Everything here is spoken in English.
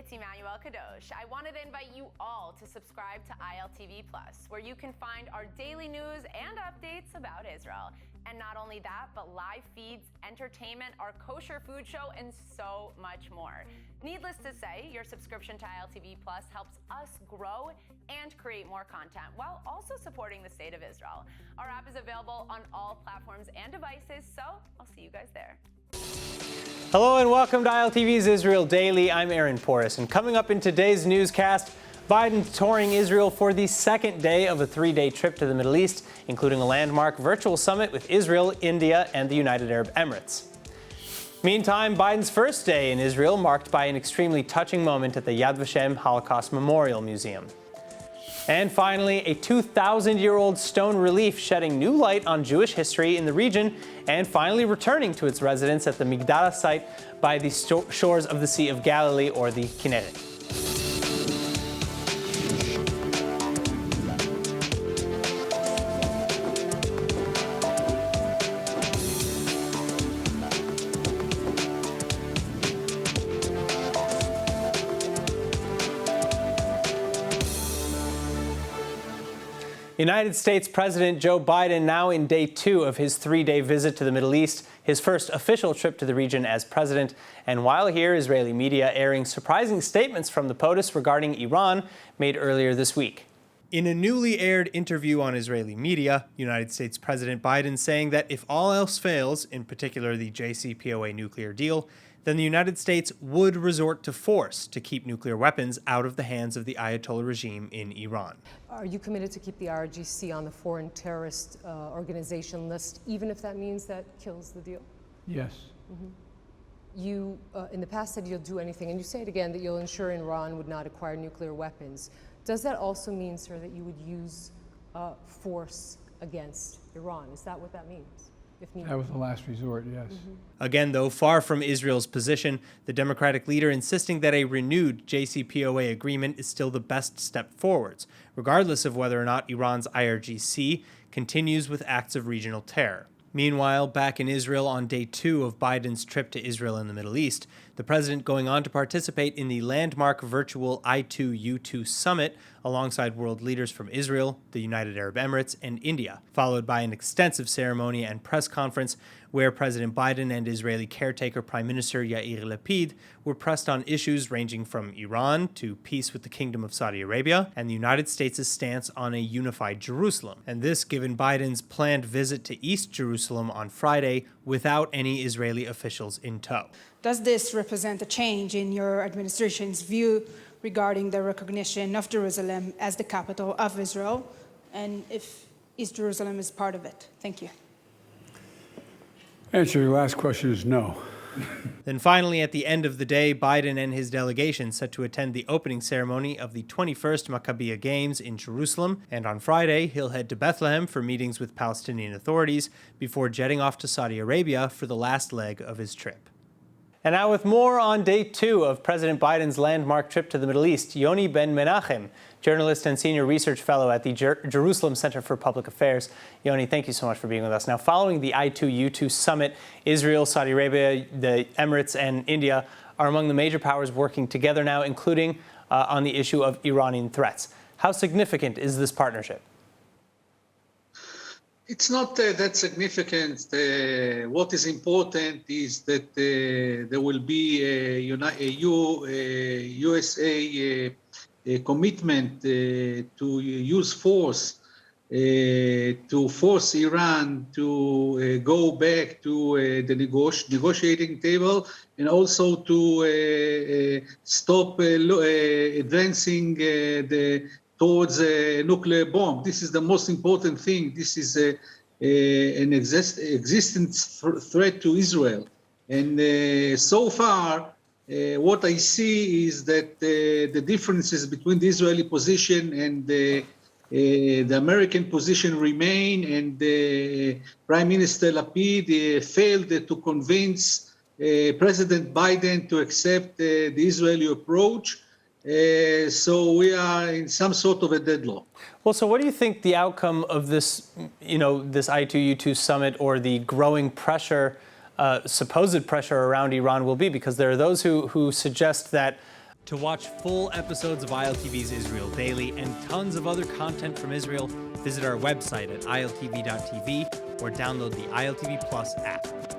it's Emmanuel Kadosh. I wanted to invite you all to subscribe to ILTV Plus, where you can find our daily news and updates about Israel. And not only that, but live feeds, entertainment, our kosher food show, and so much more. Needless to say, your subscription to ILTV Plus helps us grow and create more content while also supporting the state of Israel. Our app is available on all platforms and devices, so I'll see you guys there. Hello and welcome to ILTV's Israel Daily. I'm Aaron Porras, and coming up in today's newscast, Biden touring Israel for the second day of a three-day trip to the Middle East, including a landmark virtual summit with Israel, India, and the United Arab Emirates. Meantime, Biden's first day in Israel marked by an extremely touching moment at the Yad Vashem Holocaust Memorial Museum. And finally, a 2,000-year-old stone relief shedding new light on Jewish history in the region and finally returning to its residence at the Migdala site by the shores of the Sea of Galilee, or the Kinneret. United States President Joe Biden now in day 2 of his 3-day visit to the Middle East, his first official trip to the region as president. And while here, Israeli media airing surprising statements from the POTUS regarding Iran made earlier this week. In a newly aired interview on Israeli media, United States President Biden saying that if all else fails, in particular the JCPOA nuclear deal, then the United States would resort to force to keep nuclear weapons out of the hands of the Ayatollah regime in Iran. Are you committed to keep the IRGC on the foreign terrorist organization list, even if that means that kills the deal? Yes. Mm-hmm. You, in the past, said you'll do anything, and you say it again, that you'll ensure Iran would not acquire nuclear weapons. Does that also mean, sir, that you would use force against Iran? Is that what that means? That was the last resort, yes. Mm-hmm. Again, though, far from Israel's position, the Democratic leader insisting that a renewed JCPOA agreement is still the best step forwards, regardless of whether or not Iran's IRGC continues with acts of regional terror. Meanwhile, back in Israel on day 2 of Biden's trip to Israel and the Middle East, the president going on to participate in the landmark virtual I2U2 summit alongside world leaders from Israel, the United Arab Emirates, and India, followed by an extensive ceremony and press conference where President Biden and Israeli caretaker Prime Minister Yair Lapid were pressed on issues ranging from Iran to peace with the Kingdom of Saudi Arabia and the United States' stance on a unified Jerusalem. And this given Biden's planned visit to East Jerusalem on Friday without any Israeli officials in tow. Does this represent a change in your administration's view regarding the recognition of Jerusalem as the capital of Israel, and if East Jerusalem is part of it? Thank you. Answer your last question is no. Then finally, at the end of the day, Biden and his delegation set to attend the opening ceremony of the 21st Maccabiah Games in Jerusalem, and on Friday, he'll head to Bethlehem for meetings with Palestinian authorities before jetting off to Saudi Arabia for the last leg of his trip. And now with more on day 2 of President Biden's landmark trip to the Middle East, Yoni Ben Menachem, journalist and senior research fellow at the Jerusalem Center for Public Affairs. Yoni, thank you so much for being with us. Now, following the I2U2 summit, Israel, Saudi Arabia, the Emirates, and India are among the major powers working together now, including on the issue of Iranian threats. How significant is this partnership? It's not that significant. What is important is that there will be a USA commitment to use force to force Iran to go back to the negotiating table, and also to stop advancing towards a nuclear bomb. This is the most important thing. This is an existent threat to Israel. And so far, what I see is that the differences between the Israeli position and the American position remain, and Prime Minister Lapid failed to convince President Biden to accept the Israeli approach. So we are in some sort of a deadlock. Well, so what do you think the outcome of this, this I2U2 summit, or the growing pressure, supposed pressure around Iran will be? Because there are those who suggest that To watch full episodes of ILTV's Israel Daily and tons of other content from Israel, visit our website at iltv.tv or download the ILTV Plus app.